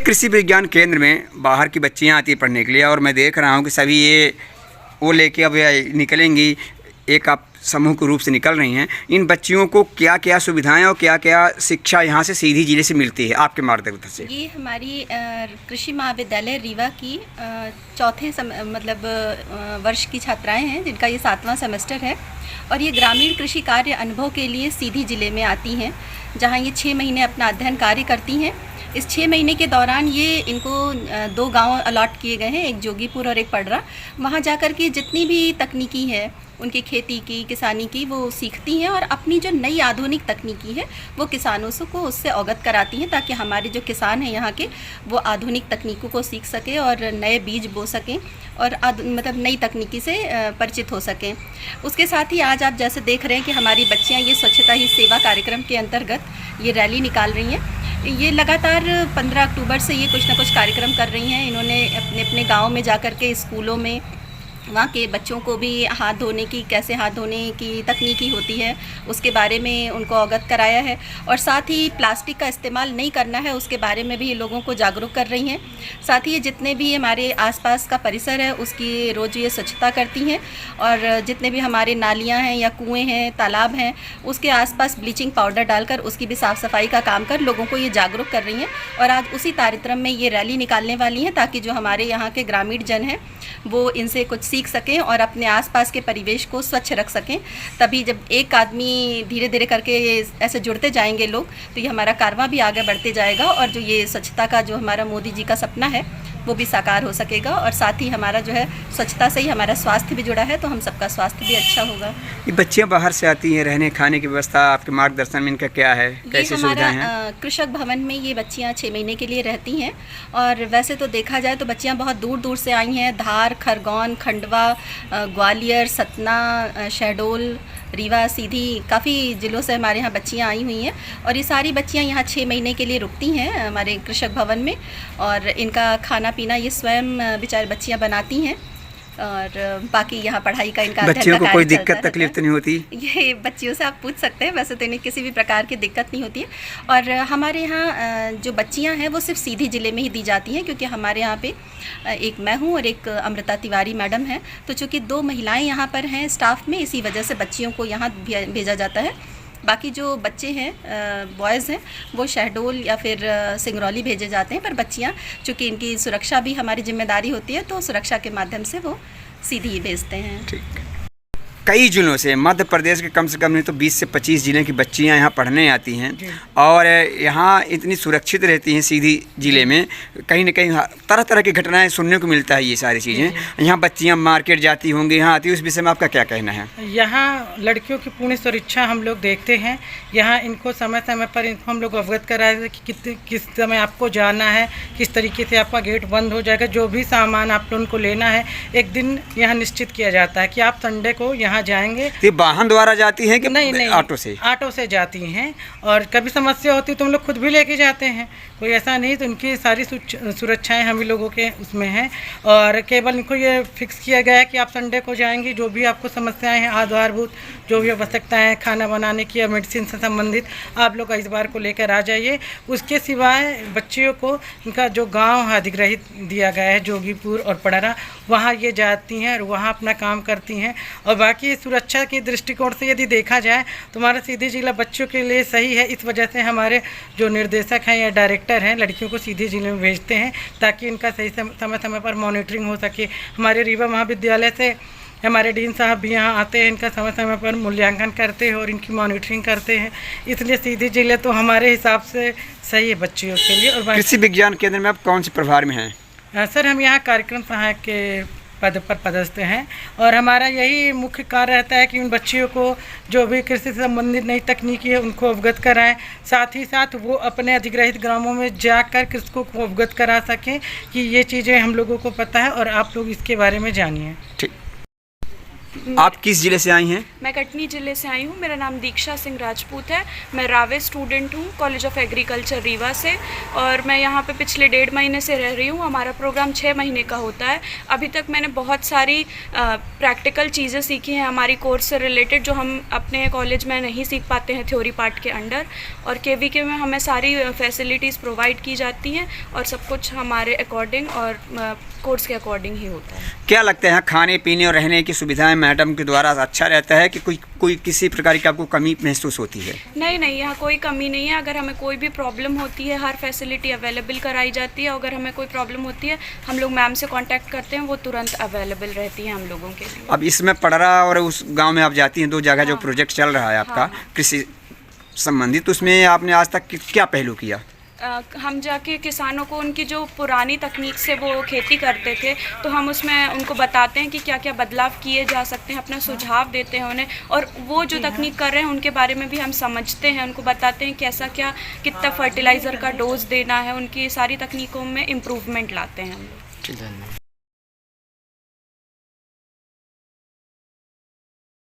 कृषि विज्ञान केंद्र में बाहर की बच्चियां आती हैं पढ़ने के लिए, और मैं देख रहा हूं कि सभी ये वो लेके अब निकलेंगी, एक आप समूह के रूप से निकल रही हैं। इन बच्चियों को क्या क्या सुविधाएं और क्या क्या शिक्षा यहाँ से सीधी जिले से मिलती है आपके मार्गदर्शन से? ये हमारी कृषि महाविद्यालय रीवा की चौथे वर्ष की छात्राएं हैं, जिनका ये 7वां सेमेस्टर है, और ये ग्रामीण कृषि कार्य अनुभव के लिए सीधी जिले में आती हैं, जहाँ ये 6 महीने अपना अध्ययन कार्य करती हैं। इस 6 महीने के दौरान ये इनको 2 गांव अलॉट किए गए हैं, एक जोगीपुर और एक पडरा। वहाँ जाकर के जितनी भी तकनीकी है उनकी खेती की, किसानी की, वो सीखती हैं और अपनी जो नई आधुनिक तकनीकी है वो किसानों को उससे अवगत कराती हैं, ताकि हमारे जो किसान हैं यहाँ के वो आधुनिक तकनीकों को सीख सकें और नए बीज बो सकें और नई तकनीकी से परिचित हो सकें। उसके साथ ही आज आप जैसे देख रहे हैं कि हमारी बच्चियाँ ये स्वच्छता ही सेवा कार्यक्रम के अंतर्गत ये रैली निकाल रही हैं। ये लगातार 15 अक्टूबर से ये कुछ ना कुछ कार्यक्रम कर रही हैं। इन्होंने अपने अपने गाँव में जाकर के स्कूलों में वहाँ के बच्चों को भी हाथ धोने की, कैसे हाथ धोने की तकनीकी होती है उसके बारे में उनको अवगत कराया है, और साथ ही प्लास्टिक का इस्तेमाल नहीं करना है उसके बारे में भी ये लोगों को जागरूक कर रही हैं। साथ ही ये जितने भी हमारे आसपास का परिसर है उसकी रोज़ ये स्वच्छता करती हैं, और जितने भी हमारे नालियाँ हैं या कुएँ हैं, तालाब हैं, उसके आसपास ब्लीचिंग पाउडर डालकर उसकी भी साफ़ सफाई का काम कर लोगों को ये जागरूक कर रही हैं। और आज उसी कार्यक्रम में ये रैली निकालने वाली हैं, ताकि जो हमारे यहाँ के ग्रामीण जन हैं वो इनसे कुछ सीख सकें और अपने आसपास के परिवेश को स्वच्छ रख सकें। तभी जब एक आदमी धीरे धीरे करके ऐसे जुड़ते जाएंगे लोग, तो ये हमारा कारवां भी आगे बढ़ते जाएगा, और जो ये स्वच्छता का जो हमारा मोदी जी का सपना है वो भी साकार हो सकेगा। और साथ ही हमारा जो है स्वच्छता से ही हमारा स्वास्थ्य भी जुड़ा है, तो हम सबका स्वास्थ्य भी अच्छा होगा। ये बच्चियाँ बाहर से आती हैं, रहने खाने की व्यवस्था आपके मार्गदर्शन में इनका क्या है, कैसी सुविधाएं हैं? कृषक भवन में ये बच्चियाँ 6 महीने के लिए रहती हैं, और वैसे तो देखा जाए तो बच्चियाँ बहुत दूर दूर से आई हैं। धार, खरगोन, खंडवा, ग्वालियर, सतना, शहडोल, रीवा, सीधी, काफ़ी ज़िलों से हमारे यहाँ बच्चियाँ आई हुई हैं, और ये सारी बच्चियाँ यहाँ 6 महीने के लिए रुकती हैं हमारे कृषक भवन में, और इनका खाना पीना ये स्वयं बेचारे बच्चियाँ बनाती हैं, और बाकी यहाँ पढ़ाई का इनका बच्चियों को कोई दिक्कत तकलीफ तो नहीं होती? ये बच्चियों से आप पूछ सकते हैं, वैसे तो इन्हें किसी भी प्रकार की दिक्कत नहीं होती है। और हमारे यहाँ जो बच्चियाँ हैं वो सिर्फ सीधी ज़िले में ही दी जाती हैं, क्योंकि हमारे यहाँ पे एक मैं हूँ और एक अमृता तिवारी मैडम है, तो चूँकि 2 महिलाएँ यहाँ पर हैं स्टाफ में, इसी वजह से बच्चियों को यहाँ भेजा जाता है। बाकी जो बच्चे हैं बॉयज़ हैं वो शहडोल या फिर सिंगरौली भेजे जाते हैं, पर बच्चियां चूँकि इनकी सुरक्षा भी हमारी जिम्मेदारी होती है, तो सुरक्षा के माध्यम से वो सीधी ही भेजते हैं। ठीक। कई जिलों से, मध्य प्रदेश के कम से कम नहीं तो 20 से 25 जिले की बच्चियां यहाँ पढ़ने आती हैं, और यहाँ इतनी सुरक्षित रहती हैं सीधी ज़िले में। कहीं न कहीं तरह तरह की घटनाएं सुनने को मिलता है, ये सारी चीज़ें। यहाँ बच्चियां मार्केट जाती होंगी, यहाँ आती है, उस विषय में आपका क्या कहना है? यहाँ लड़कियों की पूर्ण सुरक्षा हम लोग देखते हैं। यहाँ इनको समय समय पर इनको हम लोग अवगत कराए कि किस समय आपको जाना है, किस तरीके से आपका गेट बंद हो जाएगा। जो भी सामान आप लोगों को लेना है, एक दिन यहाँ निश्चित किया जाता है कि आप संडे को यहाँ जाएंगे। तो वाहन द्वारा जाती हैं कि नहीं, ऑटो से जाती हैं, और कभी समस्या होती है तो हम लोग खुद भी लेके जाते हैं, कोई ऐसा नहीं। तो उनकी सारी सुरक्षाएं हम ही लोगों के उसमें हैं, और केवल इनको ये फिक्स किया गया है कि आप संडे को जाएंगी, जो भी आपको समस्याएं हैं, आधारभूत जो भी आवश्यकताएं हैं खाना बनाने की या मेडिसिन से संबंधित, आप लोग इस बार को लेकर आ जाइए। उसके सिवाय बच्चियों को इनका जो गाँव अधिग्रहित दिया गया है जोगीपुर और पडरा, वहाँ ये जाती हैं और वहाँ अपना काम करती हैं। और बाकी सुरक्षा के दृष्टिकोण से यदि देखा जाए तो हमारा सीधी जिला बच्चों के लिए सही है। इस वजह से हमारे जो निर्देशक हैं या डायरेक्टर हैं लड़कियों को सीधी जिले में भेजते हैं, ताकि इनका सही समय समय पर मॉनिटरिंग हो सके। हमारे रीवा महाविद्यालय से हमारे डीन साहब भी यहाँ आते हैं, इनका समय समय पर मूल्यांकन करते हैं और इनकी मॉनिटरिंग करते हैं। इसलिए सीधी जिले तो हमारे हिसाब से सही है बच्चियों के लिए। और कृषि विज्ञान केंद्र में आप कौन से प्रभार में हैं? सर, हम यहाँ कार्यक्रम सहायक के पद पर पदस्थ हैं, और हमारा यही मुख्य कार्य रहता है कि उन बच्चियों को जो भी कृषि से संबंधित नई तकनीकी है उनको अवगत कराएं, साथ ही साथ वो अपने अधिग्रहित ग्रामों में जाकर कृषकों को अवगत करा सकें कि ये चीज़ें हम लोगों को पता है और आप लोग इसके बारे में जानिए। ठीक। आप किस ज़िले से आई हैं? मैं कटनी ज़िले से आई हूँ। मेरा नाम दीक्षा सिंह राजपूत है। मैं रावे स्टूडेंट हूँ कॉलेज ऑफ एग्रीकल्चर रीवा से, और मैं यहाँ पे पिछले 1.5 महीने से रह रही हूँ। हमारा प्रोग्राम 6 महीने का होता है। अभी तक मैंने बहुत सारी प्रैक्टिकल चीज़ें सीखी हैं हमारी कोर्स से रिलेटेड, जो हम अपने कॉलेज में नहीं सीख पाते हैं थ्योरी पार्ट के अंडर। और KVK में हमें सारी फैसिलिटीज़ प्रोवाइड की जाती हैं और सब कुछ हमारे अकॉर्डिंग और कोर्स के अकॉर्डिंग ही होता है। क्या लगता है खाने पीने और रहने की सुविधाएं मैडम के द्वारा अच्छा रहता है कि कोई किसी प्रकार की आपको कमी महसूस होती है? नहीं, यहाँ कोई कमी नहीं है। अगर हमें कोई भी प्रॉब्लम होती है, हर फैसिलिटी अवेलेबल कराई जाती है। अगर हमें कोई प्रॉब्लम होती है, हम लोग मैम से कांटेक्ट करते हैं, वो तुरंत अवेलेबल रहती है हम लोगों के लिए। अब इसमें पड़रा और उस गांव में आप जाती हैं, 2 जगह जो प्रोजेक्ट चल रहा है आपका कृषि संबंधित, तो उसमें आपने आज तक क्या पहलू किया? हम जाके किसानों को उनकी जो पुरानी तकनीक से वो खेती करते थे, तो हम उसमें उनको बताते हैं कि क्या क्या बदलाव किए जा सकते हैं, अपना सुझाव देते हैं उन्हें, और वो जो तकनीक कर रहे हैं उनके बारे में भी हम समझते हैं, उनको बताते हैं कैसा क्या कितना फर्टिलाइज़र का डोज देना है, उनकी सारी तकनीकों में इम्प्रूवमेंट लाते हैं हम लोग।